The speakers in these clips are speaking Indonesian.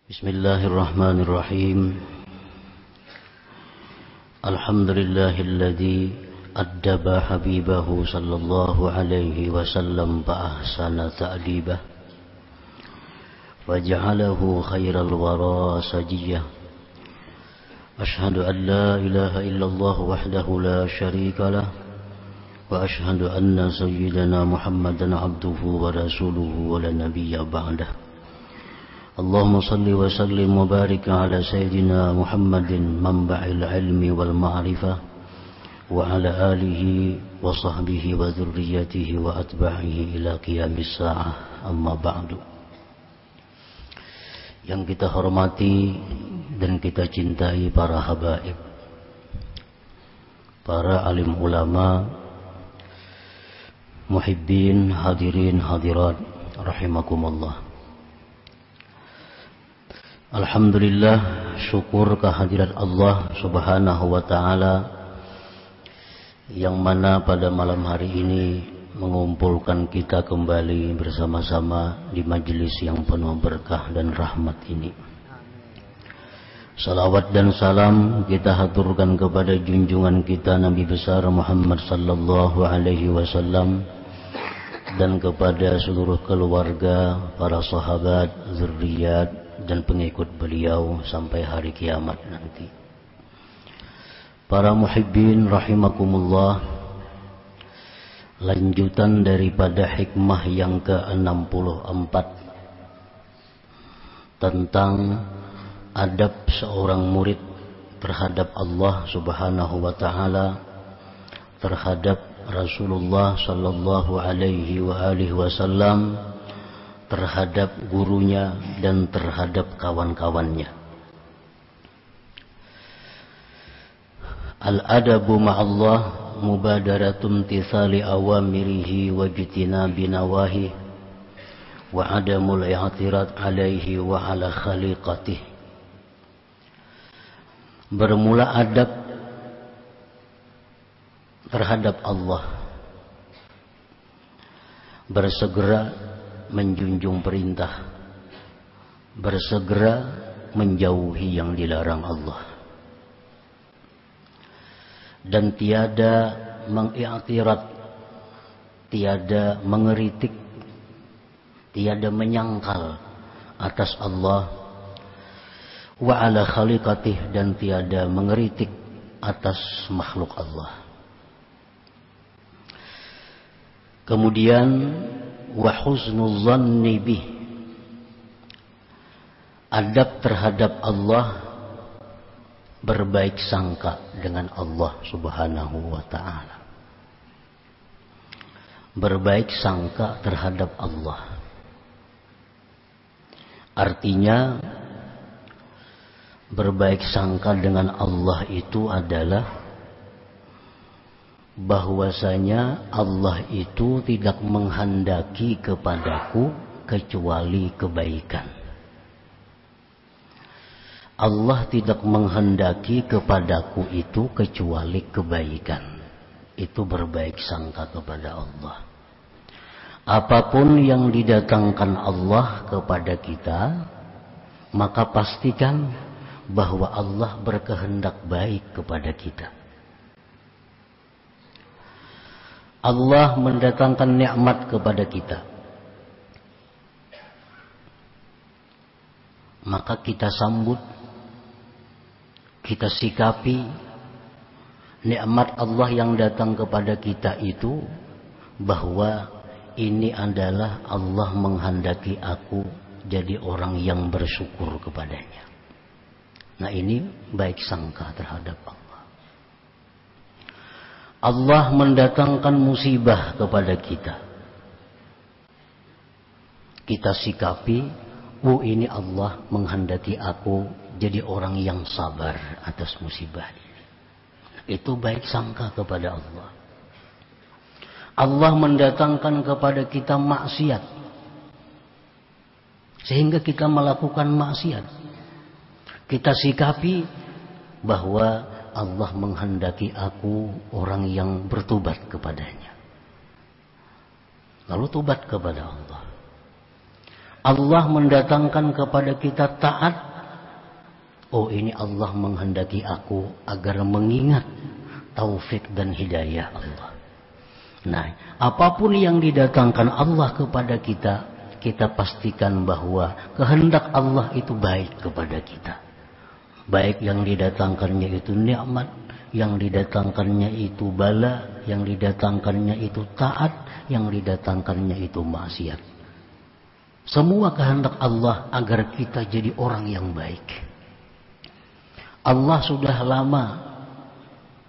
Bismillahirrahmanirrahim. Alhamdulillahilladzi addaba habibahu sallallahu alaihi wasallam fa ahsana ta'dibah wa ja'alahu khairal wara sajiyah. Ashhadu an la ilaha illallah wahdahu la syarika lah wa ashhadu anna sayyidana Muhammadan abduhu wa rasuluhu wa la nabiyya ba'dah. Allahumma salli wa sallim wa barik ala sayyidina Muhammadin manba'il ilmi wal ma'rifah wa ala alihi wa sahbihi wa dhurriyyatihi wa atba'ihi ila qiyamis sa'ah, amma ba'du. Yang kita hormati dan kita cintai para habaib, para alim ulama, muhibbin, hadirin hadirat rahimakumullah. Alhamdulillah, syukur kehadirat Allah subhanahu wa ta'ala yang mana pada malam hari ini mengumpulkan kita kembali bersama-sama di majelis yang penuh berkah dan rahmat ini. Salawat dan salam kita haturkan kepada junjungan kita Nabi besar Muhammad sallallahu alaihi wasallam dan kepada seluruh keluarga, para sahabat, zuriat dan pengikut beliau sampai hari kiamat nanti. Para muhibbin rahimakumullah, lanjutan daripada hikmah yang ke-64 tentang adab seorang murid terhadap Allah subhanahu wa ta'ala, terhadap Rasulullah sallallahu alaihi wasallam, terhadap gurunya dan terhadap kawan-kawannya. Al-adabu ma'allah mubadaratun tisali awamirihi wa jitinabi nawahi wa adamul i'tirad alaihi wa ala khaliqatih. Bermula adab terhadap Allah, bersegera menjunjung perintah, bersegera menjauhi yang dilarang Allah, dan tiada mengiktirat, tiada mengeritik, tiada menyangkal atas Allah, wa ala khaliqatih, dan tiada mengeritik atas makhluk Allah. Kemudian wa husnul zanni bih, adab terhadap Allah, berbaik sangka dengan Allah subhanahu wa ta'ala, berbaik sangka terhadap Allah. Artinya berbaik sangka dengan Allah itu adalah bahwasanya Allah itu tidak menghendaki kepadaku kecuali kebaikan. Allah tidak menghendaki kepadaku itu kecuali kebaikan. Itu berbaik sangka kepada Allah. Apapun yang didatangkan Allah kepada kita, maka pastikan bahwa Allah berkehendak baik kepada kita. Allah mendatangkan nikmat kepada kita, maka kita sambut, kita sikapi nikmat Allah yang datang kepada kita itu bahwa ini adalah Allah menghendaki aku jadi orang yang bersyukur kepadanya. Nah, ini baik sangka terhadap Allah. Allah mendatangkan musibah kepada kita, kita sikapi, ini Allah menghendaki aku jadi orang yang sabar atas musibah ini. Itu baik sangka kepada Allah. Allah mendatangkan kepada kita maksiat sehingga kita melakukan maksiat, kita sikapi bahwa Allah menghendaki aku orang yang bertobat kepadanya. Lalu tobat kepada Allah. Allah mendatangkan kepada kita taat. Oh, ini Allah menghendaki aku agar mengingat taufik dan hidayah Allah. Nah, apapun yang didatangkan Allah kepada kita, kita pastikan bahwa kehendak Allah itu baik kepada kita. Baik yang didatangkannya itu nikmat, yang didatangkannya itu bala, yang didatangkannya itu taat, yang didatangkannya itu maksiat. Semua kehendak Allah agar kita jadi orang yang baik. Allah sudah lama,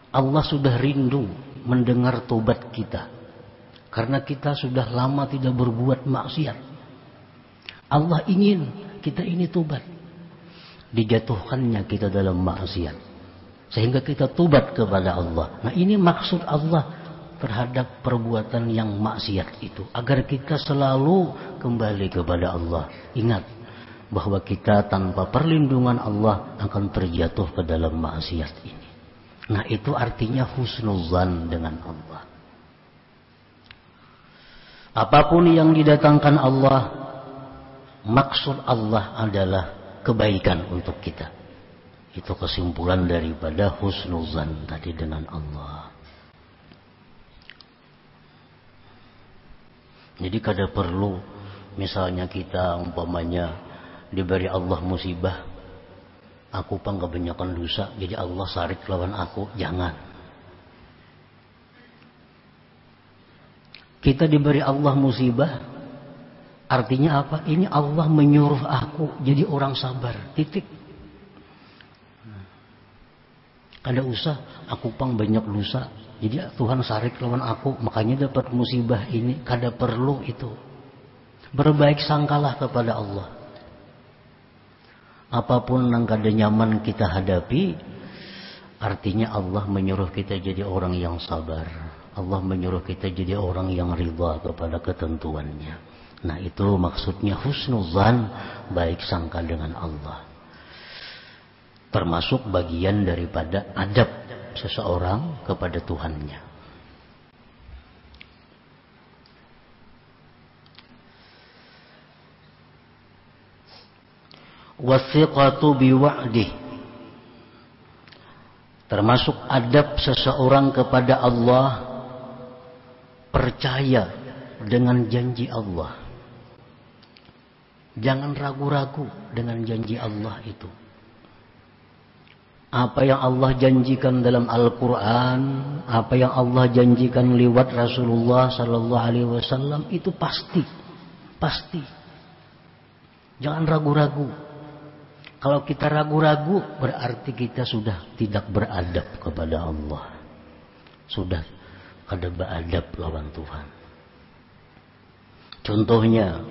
Allah sudah rindu mendengar tobat kita. Karena kita sudah lama tidak berbuat maksiat. Allah ingin kita ini tobat. Dijatuhkannya kita dalam maksiat. Sehingga kita tobat kepada Allah. Nah, ini maksud Allah terhadap perbuatan yang maksiat itu, agar kita selalu kembali kepada Allah. Ingat bahwa kita tanpa perlindungan Allah akan terjatuh ke dalam maksiat ini. Nah, itu artinya husnuzan dengan Allah. Apapun yang didatangkan Allah, maksud Allah adalah kebaikan untuk kita. Itu kesimpulan daripada husnuzan tadi dengan Allah. Jadi kada perlu misalnya kita umpamanya diberi Allah musibah, aku pang kebanyakan dosa jadi Allah sarik lawan aku. Jangan. Kita diberi Allah musibah artinya apa? Ini Allah menyuruh aku jadi orang sabar. Titik. Kada usah aku pang banyak dosa jadi Tuhan sarik lawan aku, makanya dapat musibah ini. Kada perlu itu. Berbaik sangkalah kepada Allah. Apapun yang kada nyaman kita hadapi, artinya Allah menyuruh kita jadi orang yang sabar. Allah menyuruh kita jadi orang yang ridha kepada ketentuannya. Nah, itu maksudnya husnuzan, baik sangka dengan Allah. Termasuk bagian daripada adab seseorang kepada Tuhannya. Wasiqatu biwa'dih, termasuk adab seseorang kepada Allah, percaya dengan janji Allah. Jangan ragu-ragu dengan janji Allah itu. Apa yang Allah janjikan dalam Al-Quran, apa yang Allah janjikan lewat Rasulullah Sallallahu Alaihi Wasallam itu pasti. Jangan ragu-ragu. Kalau kita ragu-ragu, berarti kita sudah tidak beradab kepada Allah. Sudah kada beradab lawan Tuhan. Contohnya,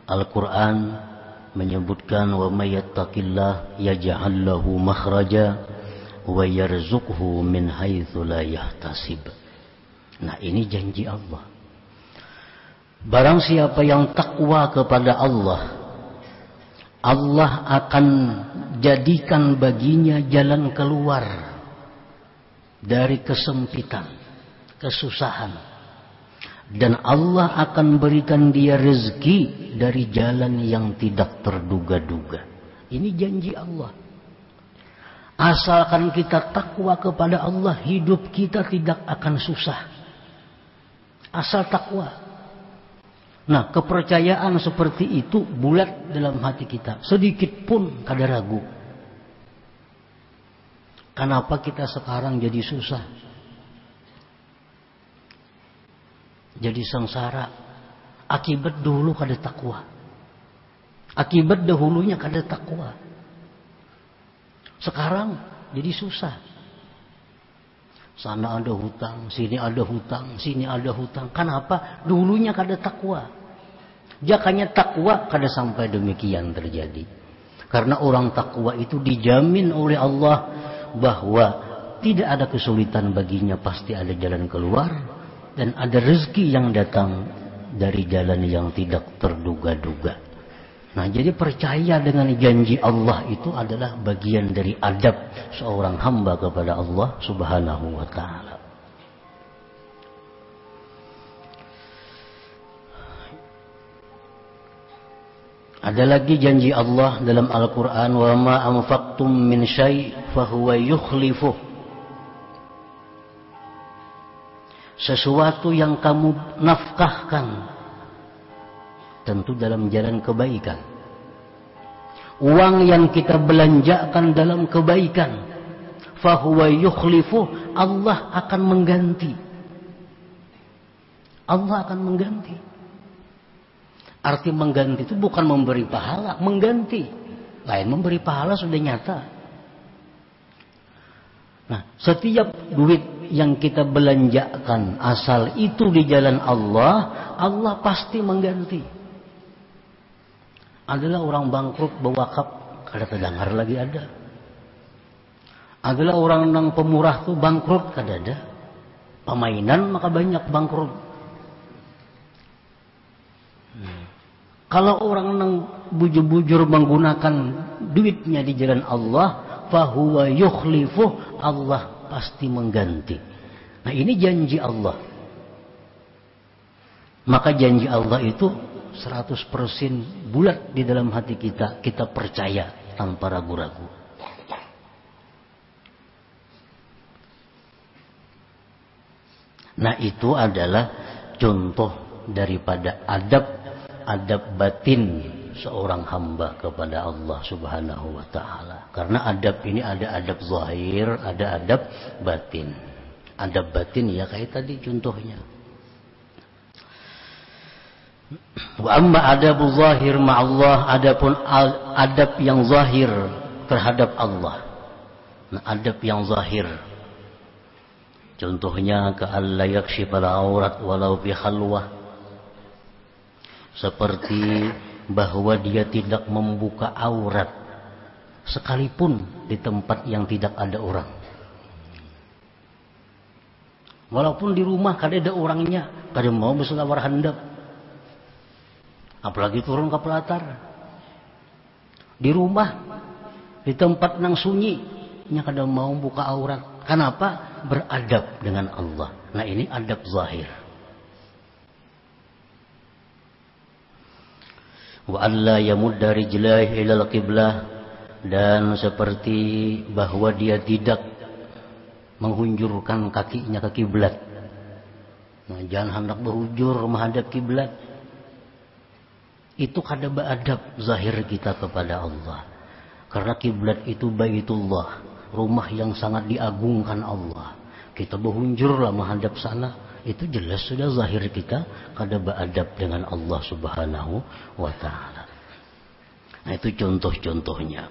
Al-Quran menyebutkan wa may yattaqillah yaj'al lahu makhraja wa yarzuqhu min haitsu la yahtasib. Nah, ini janji Allah. Barang siapa yang takwa kepada Allah, Allah akan jadikan baginya jalan keluar dari kesempitan, kesusahan. Dan Allah akan berikan dia rezeki dari jalan yang tidak terduga-duga. Ini janji Allah. Asalkan kita takwa kepada Allah, hidup kita tidak akan susah. Asal takwa. Nah, kepercayaan seperti itu bulat dalam hati kita. Sedikit pun kada ragu. Kenapa kita sekarang jadi susah? Jadi sengsara. Akibat dulu kada takwa. Akibat dahulunya kada takwa. Sekarang jadi susah. Sana ada hutang, sini ada hutang, sini ada hutang. Kenapa? Dulunya kada takwa. Jakanya takwa kada sampai demikian terjadi. Karena orang takwa itu dijamin oleh Allah bahwa tidak ada kesulitan baginya, pasti ada jalan keluar. Dan ada rezeki yang datang dari jalan yang tidak terduga-duga. Nah, jadi percaya dengan janji Allah itu adalah bagian dari adab seorang hamba kepada Allah Subhanahu wa ta'ala. Ada lagi janji Allah dalam Al-Quran, wa ma anfaqtum min syai' fahuwa yukhlifuh. Sesuatu yang kamu nafkahkan, tentu dalam jalan kebaikan. Uang yang kita belanjakan dalam kebaikan, fahuwa yukhlifuh, Allah akan mengganti. Allah akan mengganti. Arti mengganti itu bukan memberi pahala, mengganti. Lain memberi pahala sudah nyata. Nah, setiap duit yang kita belanjakan asal itu di jalan Allah, Allah pasti mengganti. Adalah orang bangkrut bewakaf, kada terdengar lagi ada. Adalah orang nang pemurah tuh bangkrut, kada ada. Pemainan maka banyak bangkrut. Kalau orang yang bujur-bujur menggunakan duitnya di jalan Allah, fahuwa yukhlifuh, Allah pasti mengganti. Nah, ini janji Allah. Maka janji Allah itu 100% bulat di dalam hati kita. Kita percaya tanpa ragu-ragu. Nah, itu adalah contoh daripada adab batin seorang hamba kepada Allah Subhanahu wa ta'ala. Karena adab ini ada adab zahir, ada adab batin. Adab batin ya kayak tadi contohnya. Wa amma adabu zahir ma'allah, adapun adab yang zahir terhadap Allah. Nah, adab yang zahir, contohnya ka'alla yakshifal aurat walau bi khalwah. Seperti bahwa dia tidak membuka aurat sekalipun di tempat yang tidak ada orang. Walaupun di rumah kada ada orangnya, kada mau berselawar handap. Apalagi turun ke pelatar. Di rumah, di tempat nang sunyi, nya kada mau buka aurat. Kenapa? Beradab dengan Allah. Nah, ini adab zahir. Wa alla yamudda rijlaihi ilal qiblah, dan seperti bahwa dia tidak menghunjurkan kakinya ke kiblat. Nah, jangan hendak berhujur menghadap kiblat. Itu kada beadab zahir kita kepada Allah. Karena kiblat itu Baitullah, rumah yang sangat diagungkan Allah. Kita berhunjurlah menghadap sana. Itu jelas sudah zahir kita kada beradab dengan Allah Subhanahu wa ta'ala. Nah, itu contoh-contohnya.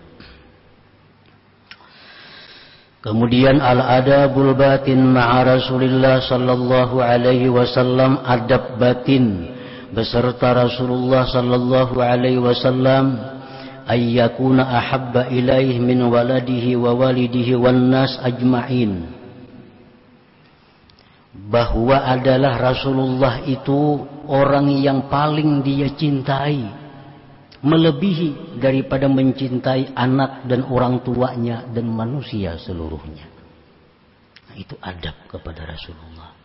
Kemudian al-adabul batin ma'a Rasulillah sallallahu alaihi wasallam, adab batin beserta Rasulullah sallallahu alaihi wasallam, ayyakuna ahabba ilaih min waladihi wa walidihi wan nas ajma'in. Bahwa adalah Rasulullah itu orang yang paling dia cintai, melebihi daripada mencintai anak dan orang tuanya dan manusia seluruhnya. Nah, itu adab kepada Rasulullah.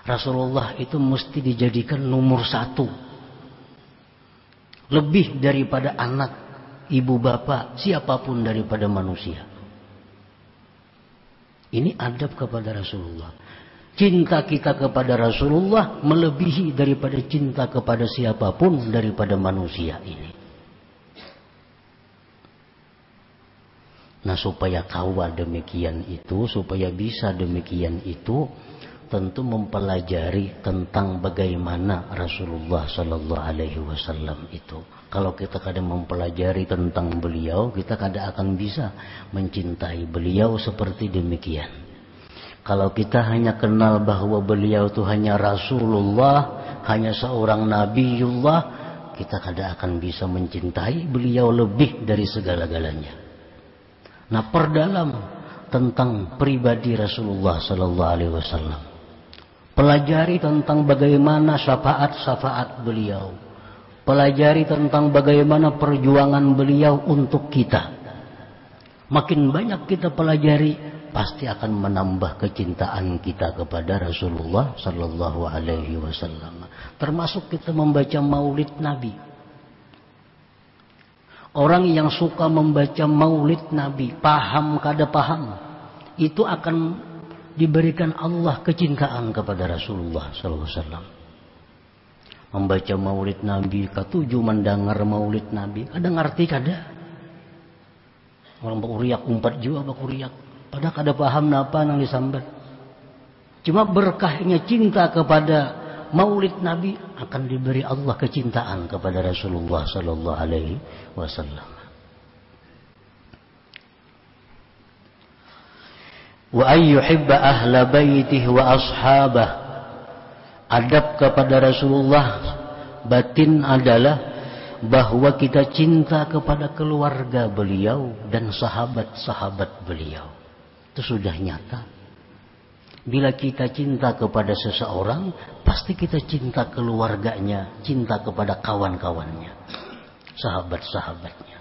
Rasulullah itu mesti dijadikan nomor satu, lebih daripada anak, ibu bapak, siapapun daripada manusia. Ini adab kepada Rasulullah. Cinta kita kepada Rasulullah melebihi daripada cinta kepada siapapun daripada manusia ini. Nah, supaya kawa demikian itu, supaya bisa demikian itu, tentu mempelajari tentang bagaimana Rasulullah Sallallahu Alaihi Wasallam itu. Kalau kita kadang mempelajari tentang beliau, kita kadang akan bisa mencintai beliau seperti demikian. Kalau kita hanya kenal bahwa beliau itu hanya Rasulullah, hanya seorang Nabiullah, kita kadang akan bisa mencintai beliau lebih dari segala-galanya. Nah, perdalam tentang pribadi Rasulullah Sallallahu Alaihi Wasallam. Pelajari tentang bagaimana syafaat-syafaat beliau. Pelajari tentang bagaimana perjuangan beliau untuk kita. Makin banyak kita pelajari, pasti akan menambah kecintaan kita kepada Rasulullah Sallallahu Alaihi Wasallam. Termasuk kita membaca Maulid Nabi. orang yang suka membaca maulid Nabi, paham kada paham, itu akan diberikan Allah kecintaan kepada Rasulullah SAW. Membaca maulid Nabi, ketujuh mendengar maulid Nabi, kada ngerti kada. Orang bakuriak umpat juga bakuriak, padahal kada paham napa nang disambat. Cuma berkahnya cinta kepada maulid Nabi akan diberi Allah kecintaan kepada Rasulullah sallallahu alaihi wasallam. Wa ayyuhibba ahla baitihi wa ashabah. Adab kepada Rasulullah batin adalah bahwa kita cinta kepada keluarga beliau dan sahabat-sahabat beliau. Itu sudah nyata. Bila kita cinta kepada seseorang, pasti kita cinta keluarganya, cinta kepada kawan-kawannya, sahabat-sahabatnya.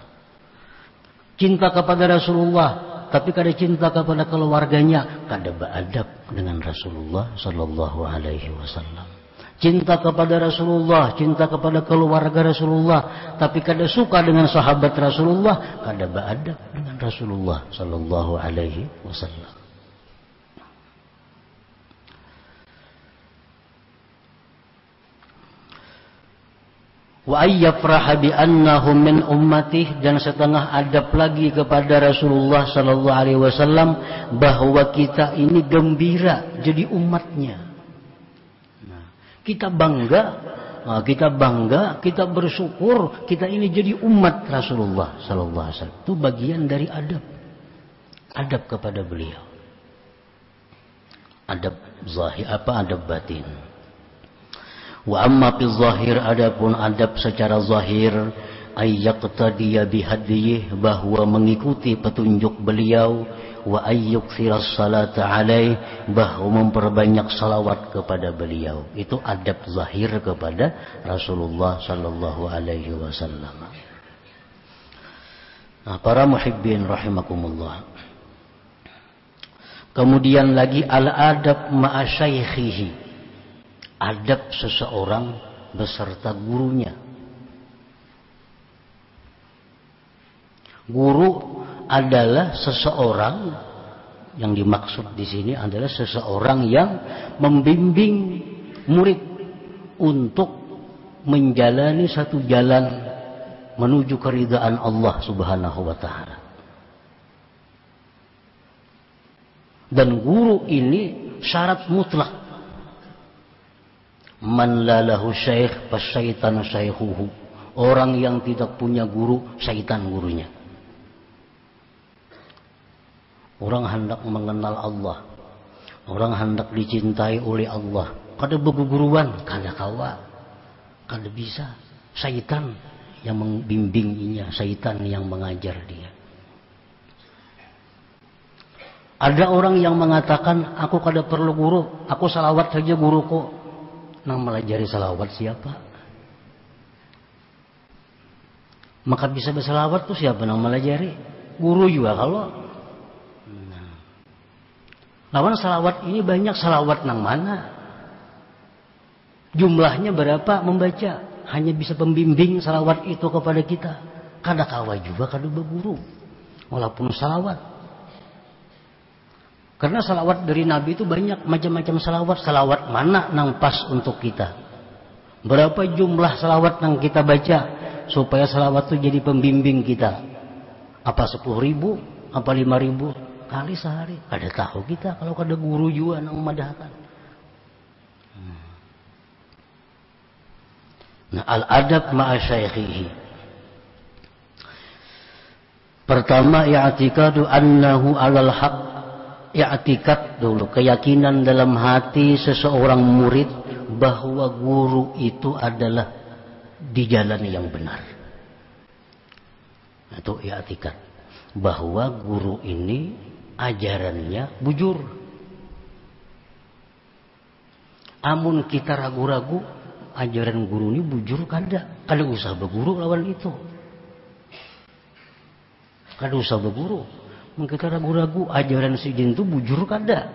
Cinta kepada Rasulullah, tapi kada cinta kepada keluarganya, kada beradab dengan Rasulullah sallallahu alaihi wasallam. Cinta kepada Rasulullah, cinta kepada keluarga Rasulullah, tapi kada suka dengan sahabat Rasulullah, kada beradab dengan Rasulullah sallallahu alaihi wasallam. Wa ayyafraha bi annahum min ummatih, dan setengah adab lagi kepada Rasulullah sallallahu alaihi wasallam bahwa kita ini gembira jadi umatnya. Nah, kita bangga, kita bersyukur kita ini jadi umat Rasulullah sallallahu alaihi wasallam. Itu bagian dari adab kepada beliau. Adab zahir adab batin. Wa amma fi zahir, adapun adab secara zahir, ayyaqtadiya bihadiyih, bahwa mengikuti petunjuk beliau, wa ayyuktsiras salata alaih, bahwa memperbanyak salawat kepada beliau. Itu adab zahir kepada Rasulullah sallallahu alaihi wasallam. Nah, para muhibbin rahimakumullah. Kemudian lagi al-adab ma'a syaikhihi. Adab seseorang beserta gurunya. Guru adalah seseorang, yang dimaksud di sini adalah seseorang yang membimbing murid untuk menjalani satu jalan menuju keridhaan Allah Subhanahu wa taala. Dan guru ini syarat mutlak. Man la lahu syekh fasyaitanu syaikhuhu. Orang yang tidak punya guru, syaitan gurunya. Orang hendak mengenal Allah, orang hendak dicintai oleh Allah, kada beguruan, kada kawa, kada bisa. Syaitan yang membimbinginya, syaitan yang mengajar dia. Ada orang yang mengatakan, aku kada perlu guru, aku salawat saja guruku. Nang melajari salawat siapa? Maka bisa bersalawat tuh siapa nang melajari? Guru juga kalau. Nah. Lawan salawat ini banyak, salawat nang mana? Jumlahnya berapa membaca? Hanya bisa pembimbing salawat itu kepada kita. Kada kawa juga kada berguru. Walaupun salawat. Karena salawat dari Nabi itu banyak macam-macam salawat. Salawat mana nang pas untuk kita? Berapa jumlah salawat nang kita baca supaya salawat itu jadi pembimbing kita? Apa 10.000? Apa 5.000 kali sehari? Kada tahu kita kalau kada guru juga nang memadahkan. Nah, al-adab ma'a syaikhihi. Pertama, i'tikadu annahu 'alal haq. I'tikad dulu, keyakinan dalam hati seseorang murid bahwa guru itu adalah di jalan yang benar. Itu i'tikad bahwa guru ini ajarannya bujur. Amun kita ragu-ragu ajaran guru ini bujur kada usah berguru lawan itu. Kada usah berguru. Kita ragu-ragu ajaran si jin itu bujur kada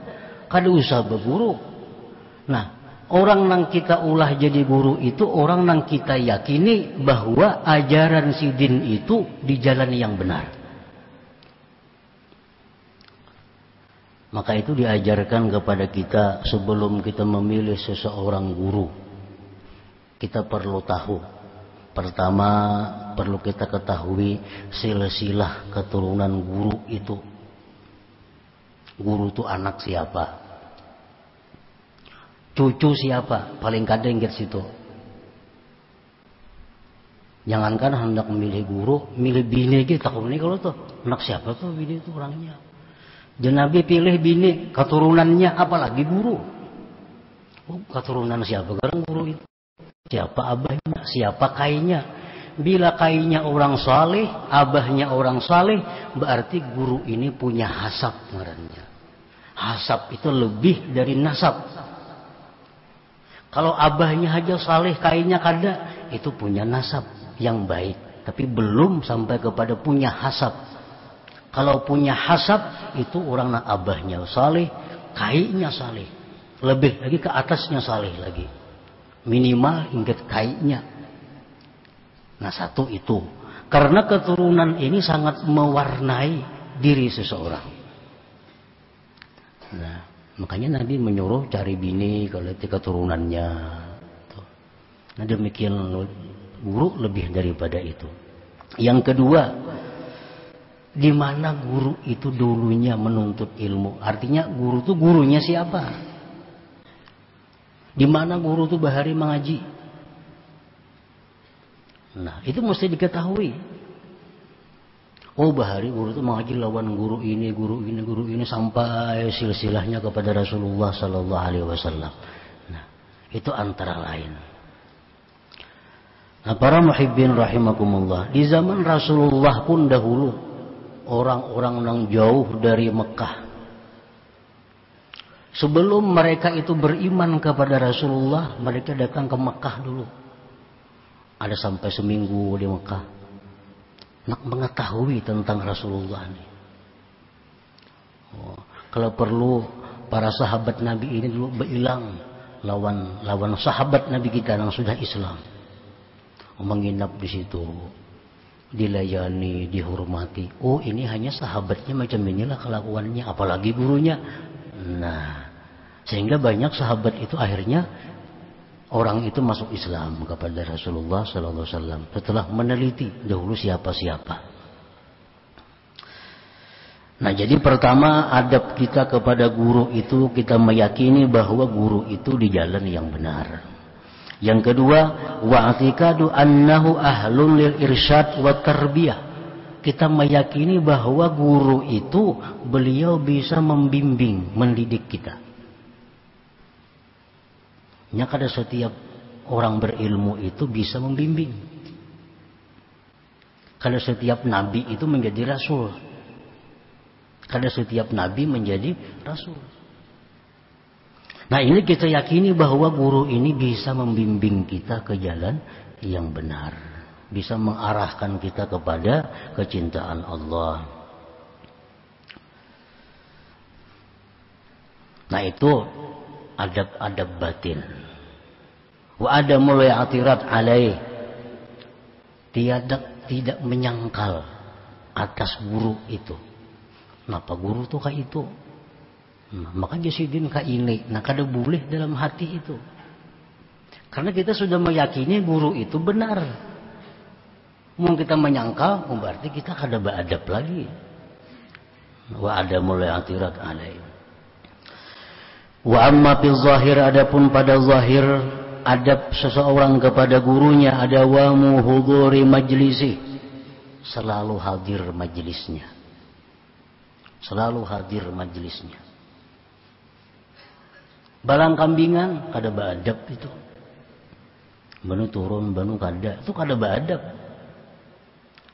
usah berguru. Nah, orang nang kita ulah jadi guru itu orang nang kita yakini bahwa ajaran sidin itu di jalan yang benar. Maka itu diajarkan kepada kita sebelum kita memilih seseorang guru. Kita perlu tahu. Pertama, perlu kita ketahui silsilah keturunan guru itu. Guru itu anak siapa? Cucu siapa? Paling kadang ingat situ. Jangankan hendak memilih guru, milih bini gitu. Takut ini kalau tuh anak siapa tuh bini itu orangnya. Dan Nabi pilih bini keturunannya, apalagi guru. Oh, keturunan siapa? Karena guru itu. Siapa abahnya? Siapa kainya? Bila kainya orang saleh, abahnya orang saleh, berarti guru ini punya hasab ngarannya. Hasab itu lebih dari nasab. Kalau abahnya aja saleh, kainya kada, itu punya nasab yang baik. Tapi belum sampai kepada punya hasab. Kalau punya hasab, itu orang nak abahnya saleh, kainya saleh. Lebih lagi ke atasnya saleh lagi. Minimal ingat kainya. Nah satu itu. Karena keturunan ini sangat mewarnai diri seseorang. Nah. Makanya Nabi menyuruh cari bini kalau itu keturunannya. Nah demikian guru lebih daripada itu. Yang kedua, di mana guru itu dulunya menuntut ilmu. Artinya guru itu gurunya siapa? Di mana guru itu bahari mengaji. Nah itu mesti diketahui. Oh bahari guru itu mengaji lawan guru ini sampai silsilahnya kepada Rasulullah Sallallahu Alaihi Wasallam. Nah itu antara lain. Nah para muhibbin rahimakumullah, di zaman Rasulullah pun dahulu orang-orang yang jauh dari Mekah, sebelum mereka itu beriman kepada Rasulullah, mereka datang ke Mekah dulu. Ada sampai seminggu di Mekah. Nak mengetahui tentang Rasulullah ini. Oh, kalau perlu para sahabat Nabi ini dulu berhilang lawan sahabat Nabi kita yang sudah Islam. Menginap di situ, dilayani, dihormati. Oh ini hanya sahabatnya macam inilah kelakuannya, apalagi gurunya. Nah, sehingga banyak sahabat itu akhirnya orang itu masuk Islam kepada Rasulullah Sallallahu Alaihi Wasallam setelah meneliti dahulu siapa-siapa. Nah jadi pertama adab kita kepada guru itu kita meyakini bahwa guru itu di jalan yang benar. Yang kedua, wa'atikadu annahu ahlun lil irsyad wa tarbiyah. Kita meyakini bahwa guru itu beliau bisa membimbing, mendidik kita. Nya kada setiap orang berilmu itu bisa membimbing. Kada setiap nabi itu menjadi rasul. Kada setiap nabi menjadi rasul. Nah ini kita yakini bahwa guru ini bisa membimbing kita ke jalan yang benar. Bisa mengarahkan kita kepada kecintaan Allah. Nah itu adab-adab batin. Wa adamul i'tirad alaih. Tidak menyangkal atas guru itu. Kenapa guru tuh kayak itu? Nah, makanya sidin kayak ini. Nah kada boleh dalam hati itu. Karena kita sudah meyakini guru itu benar. Mau kita menyangkal, berarti kita kada beradab lagi. Wa adamul i'tirad alaih. Wa amma fil zahir, adapun pada zahir adab seseorang kepada gurunya ada wa muhuduri majlisi, selalu hadir majlisnya. Selalu hadir majlisnya. Balang kambingan kada beadab itu. Banu turun banu kada, itu kada beadab.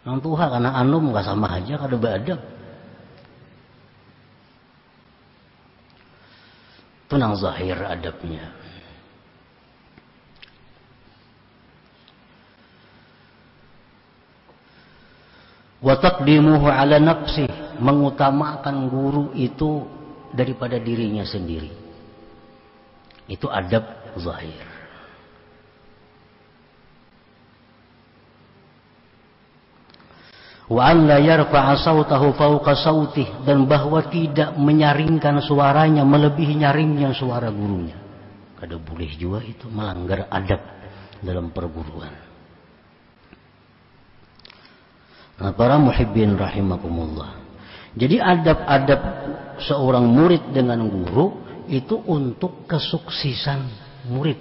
Nang tuha kana anum enggak sama aja kada beadab. Itu nang zahir adabnya. Wa taqdimuhu ala nafsi, mengutamakan guru itu daripada dirinya sendiri. Itu adab zahir. Wa an la yarfa'a sautahu fawqa sautih, dan bahwa tidak menyaringkan suaranya melebihi nyaringnya suara gurunya. Kada boleh juga itu, melanggar adab dalam perguruan. Nah, para muhibbin rahimakumullah. Jadi adab-adab seorang murid dengan guru itu untuk kesuksesan murid.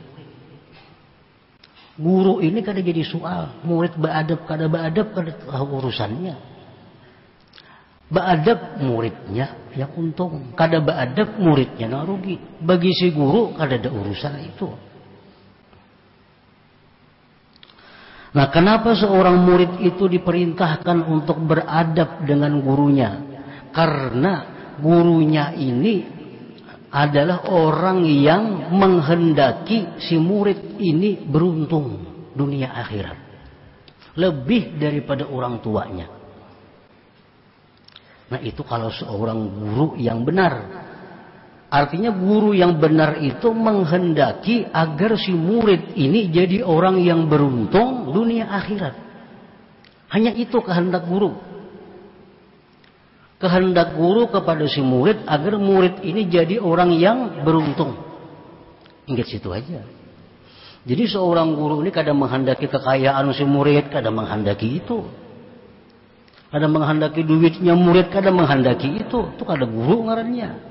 Guru ini kada jadi soal, murid beadab kada tahu urusannya. Beadab muridnya yang untung, kada beadab muridnya yang rugi. Bagi si guru kada ada urusan itu. Nah, kenapa seorang murid itu diperintahkan untuk beradab dengan gurunya? Karena gurunya ini adalah orang yang menghendaki si murid ini beruntung dunia akhirat. Lebih daripada orang tuanya. Nah, itu kalau seorang guru yang benar. Artinya guru yang benar itu menghendaki agar si murid ini jadi orang yang beruntung dunia akhirat. Hanya itu kehendak guru. Kehendak guru kepada si murid agar murid ini jadi orang yang beruntung. Ingat situ aja. Jadi seorang guru ini kadang menghendaki kekayaan si murid, kadang menghendaki itu. Kadang menghendaki duitnya murid, kadang menghendaki itu. Itu kada guru ngarannya.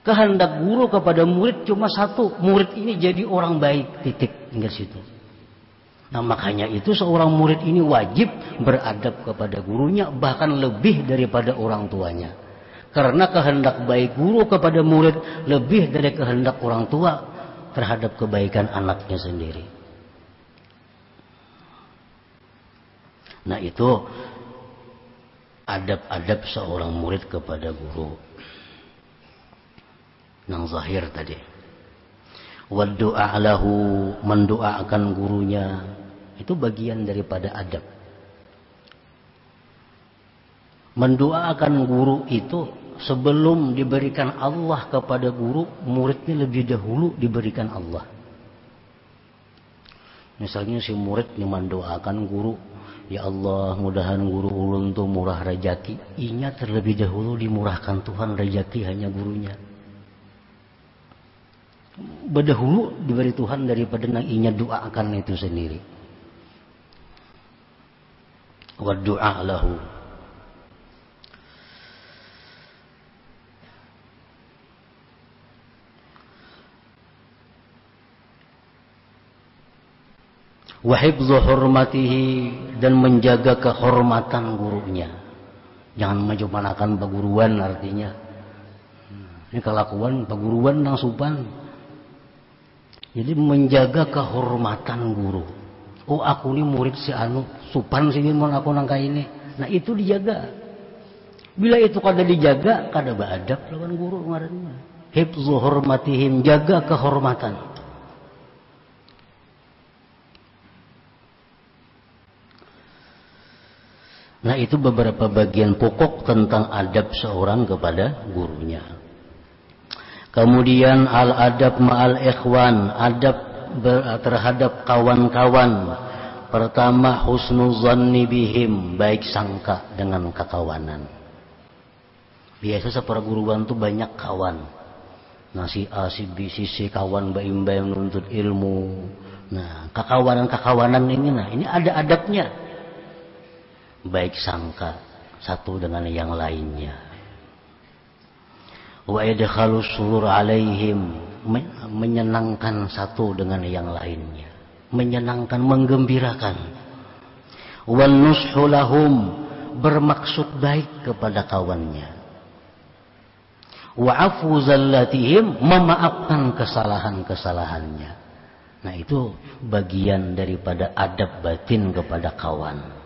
Kehendak guru kepada murid cuma satu, murid ini jadi orang baik, titik. Ingat situ. Nah, makanya itu seorang murid ini wajib beradab kepada gurunya, bahkan lebih daripada orang tuanya. Karena kehendak baik guru kepada murid lebih dari kehendak orang tua terhadap kebaikan anaknya sendiri. Nah, itu adab-adab seorang murid kepada guru. Nang zahir tadi. Wa du'a lahu, mendoakan gurunya. Itu bagian daripada adab. Mendoakan guru itu sebelum diberikan Allah kepada guru, muridnya lebih dahulu diberikan Allah. Misalnya si murid yang mendoakan guru, ya Allah, mudahan guru ulun tuh murah rejeki. Inya terlebih dahulu dimurahkan Tuhan rejeki hanya gurunya. Berdahulu diberi Tuhan daripada nang inya doakan itu sendiri. Wa du'a lahu. Wa hifdzu hurmatihi, dan menjaga kehormatan gurunya. Jangan maju-manakan peguruan artinya. Ini kelakuan peguruan nang supan. Jadi menjaga kehormatan guru. Oh, aku ini murid si anu, supan sih mon aku nangka ini. Nah, itu dijaga. Bila itu kada dijaga, kada beadab lawan guru ngarannya. Hifdzu hurmatihim, jaga kehormatan. Nah, itu beberapa bagian pokok tentang adab seorang kepada gurunya. Kemudian al-adab ma'al ikhwan, adab terhadap kawan-kawan. Pertama, husnuzanni bihim, baik sangka dengan kekawanan. Biasa seperguruan tuh banyak kawan. Nah, si A, si B, si C kawan baim-baim menuntut ilmu. Nah, kekawanan ini, nah ini ada adabnya. Baik sangka satu dengan yang lainnya. Wa idkhalus surur alaihim, menyenangkan satu dengan yang lainnya, menyenangkan, menggembirakan. Wan nushu lahum, bermaksud baik kepada kawannya. Wa afu zallatihim, memaafkan kesalahan-kesalahannya. Nah, itu bagian daripada adab batin kepada kawan.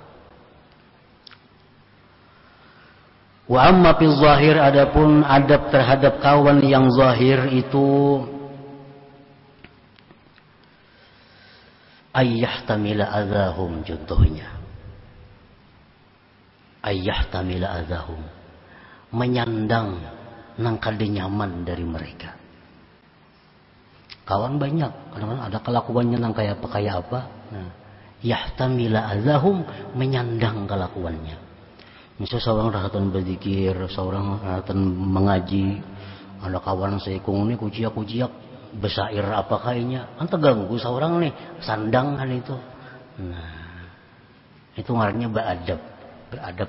Wa amma fi zahir, adapun adab terhadap kawan yang zahir itu ayyahtamila adzahum, contohnya ayyahtamila adzahum, menyandang nang kada nyaman dari mereka. Kawan banyak, kadang-kadang ada kelakuannya yang kayak apa. Nah, yahtamila azahum, menyandang kelakuannya. Misal seorang rahatan berzikir, seorang rahatan mengaji, ada kawan seikung ini kuciak besair apa kayaknya, anta ganggu seorang nih, sandangan itu. Nah, itu ngarannya beradab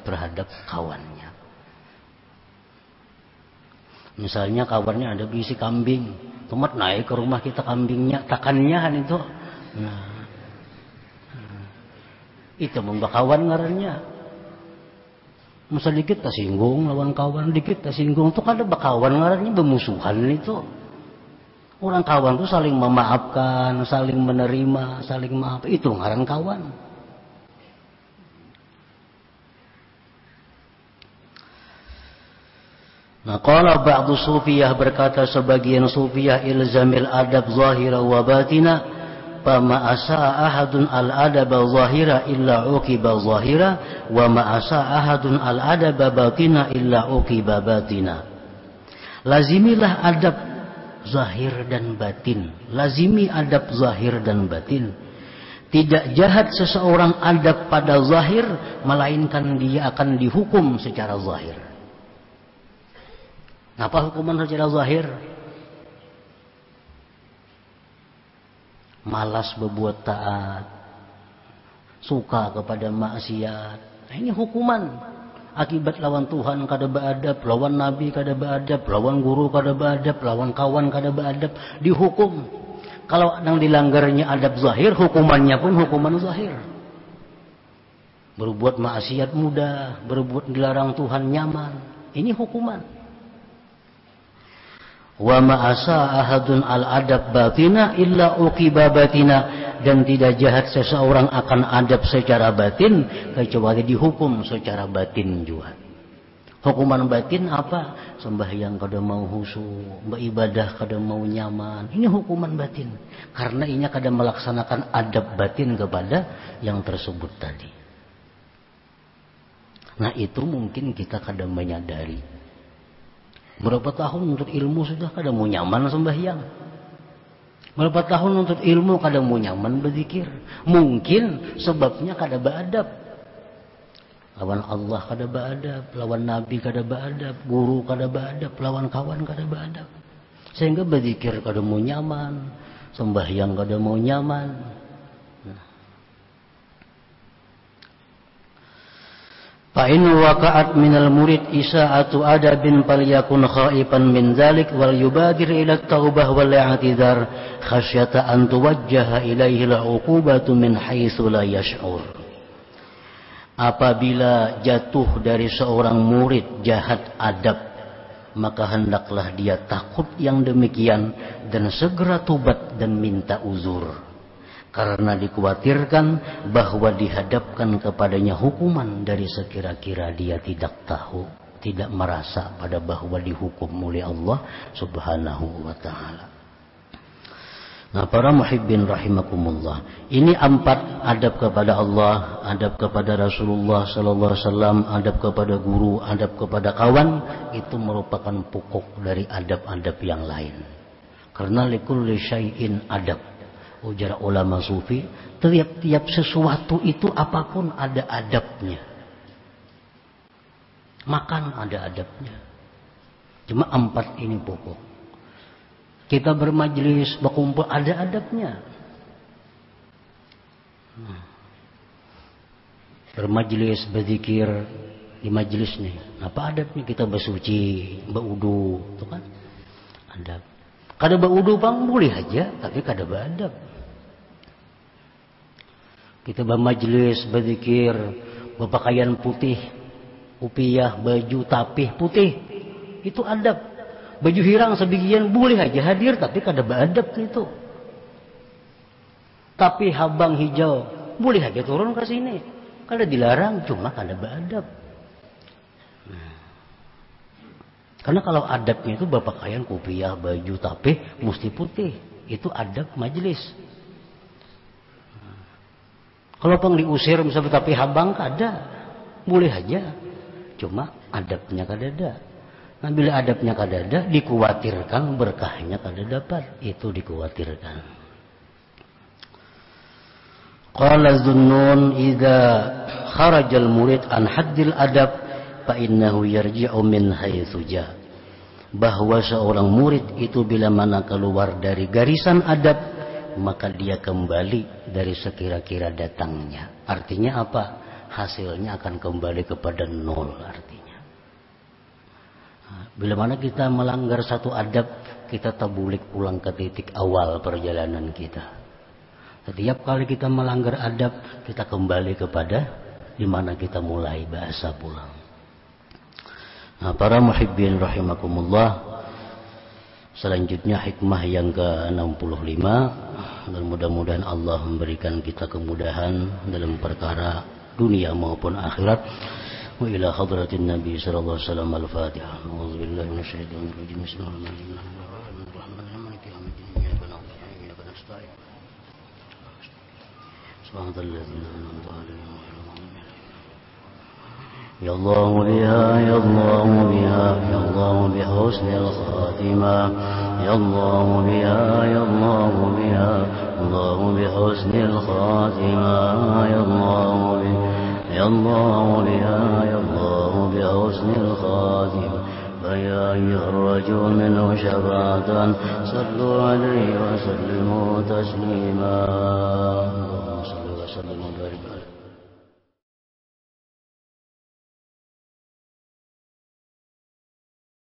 terhadap kawannya. Misalnya kawannya ada bisi kambing, tomat naik ke rumah kita kambingnya, takannya kan itu. Nah, itu membak kawan ngarannya. Masa dikit tak singgung lawan kawan, dikit tak singgung tuh kada bakawan ngarannya bermusuhan itu. Orang kawan tuh saling memaafkan, saling menerima, saling maaf, itu ngaran kawan. Nah, qala ba'du sufiyah, berkata sebagian sufiyah, ilzamil adab zahira wa batina, fama asaa ahadun al adaba zahira illa uqiba zahira, wa ma asaa ahadun al adaba batina illa uqiba batina. Lazimilah adab zahir dan batin. Lazimi adab zahir dan batin. Tidak jahat seseorang adab pada zahir, melainkan dia akan dihukum secara zahir. Apa hukuman secara zahir? Malas berbuat taat, suka kepada maksiat. Nah, ini hukuman. Akibat lawan Tuhan kada beadab, lawan Nabi kada beadab, lawan guru kada beadab, lawan kawan kada beadab, dihukum. Kalau yang dilanggarnya adab zahir, hukumannya pun hukuman zahir. Berbuat maksiat mudah, berbuat dilarang Tuhan nyaman. Ini hukuman. Wa ma'asa ahadun al-adab batina illa uqiba batina, dan tidak jahat seseorang akan adab secara batin kecuali dihukum secara batin juga. Hukuman batin apa? Sembahyang kada mau khusyuk, beribadah kada mau nyaman. Ini hukuman batin. Karena ini kada melaksanakan adab batin kepada yang tersebut tadi. Nah, itu mungkin kita kada menyadari. Berapa tahun untuk ilmu sudah kada mau nyaman sembahyang. Berapa tahun untuk ilmu kada mau nyaman berzikir. Mungkin sebabnya kada beadab. Lawan Allah kada beadab, lawan Nabi kada beadab, guru kada beadab, lawan kawan kada beadab. Sehingga berzikir kada mau nyaman, sembahyang kada mau nyaman. Fa'in waqa'at minal murid isa'atu adabin falyakun khaifan min dzalik wal yubadir ila taubah wal i'tidar khasyata an tuwajjaha ilaihi al-uqubatu min haitsu la yash'ur. Apabila jatuh dari seorang murid jahat adab, maka hendaklah dia takut yang demikian dan segera tobat dan minta uzur. Karena dikhawatirkan bahwa dihadapkan kepadanya hukuman dari sekira-kira dia tidak tahu, tidak merasa pada bahwa dihukum oleh Allah Subhanahu wa ta'ala. Nah, para muhibbin rahimakumullah, ini 4 adab kepada Allah, adab kepada Rasulullah sallallahu alaihi wasallam, adab kepada guru, adab kepada kawan, itu merupakan pokok dari adab-adab yang lain. Karena likulli syai'in adab. Ujar ulama sufi, tiap-tiap sesuatu itu apapun ada adabnya. Makan ada adabnya. Cuma 4 ini pokok. Kita bermajlis, berkumpul ada adabnya. Bermajlis, berzikir di majlis nih. Apa adabnya? Kita bersuci, berudu, itu kan adab. Kada berudu bang boleh aja, tapi kada beradab. Kita bermajlis, berzikir, berpakaian putih, upiyah, baju tapih putih, itu adab. Baju hirang sebagian boleh aja hadir, tapi kada beradab itu. Tapi habang hijau boleh aja turun ke sini, kada dilarang, cuma kada beradab. Karena kalau adabnya itu berpakaian kopiah, baju tapih mesti putih, itu adab majlis. Kalau pang diusir misalnya tapi habang kada, boleh aja, cuma adabnya kada ada. Nah, bila adabnya kadada, dikhawatirkan berkahnya kada dapat. Itu dikhawatirkan. Qala Zunnun idza kharajal murid an haddil adab fa innahu yarji'u min haitsu ja. Bahwa seorang murid itu bila mana keluar dari garisan adab, maka dia kembali dari sekira-kira datangnya. Artinya apa? Hasilnya akan kembali kepada nol artinya. Bila mana kita melanggar satu adab, kita tabulik pulang ke titik awal perjalanan kita. Setiap kali kita melanggar adab, kita kembali kepada di mana kita mulai bahasa pulang. Nah, para muhibbin rahimakumullah, selanjutnya hikmah yang ke-65, dan mudah-mudahan Allah memberikan kita kemudahan dalam perkara dunia maupun akhirat. Wa ila hadratin Nabi sallallahu alaihi wasallam al-Fatihah. A'udzubillahi minasyaitonir rajim. Ya Allah biha, ya Allah biha, ya Allah bihusnil khatimah. Ya Allah biha, ya Allah biha, Allah bihusnil khatimah. Ya Allah biha, ya Allah biha, ya Allah bihusnil khatimah. فيا أيها الرجل منه شفاعة صلوا عليه وسلموا تسليما.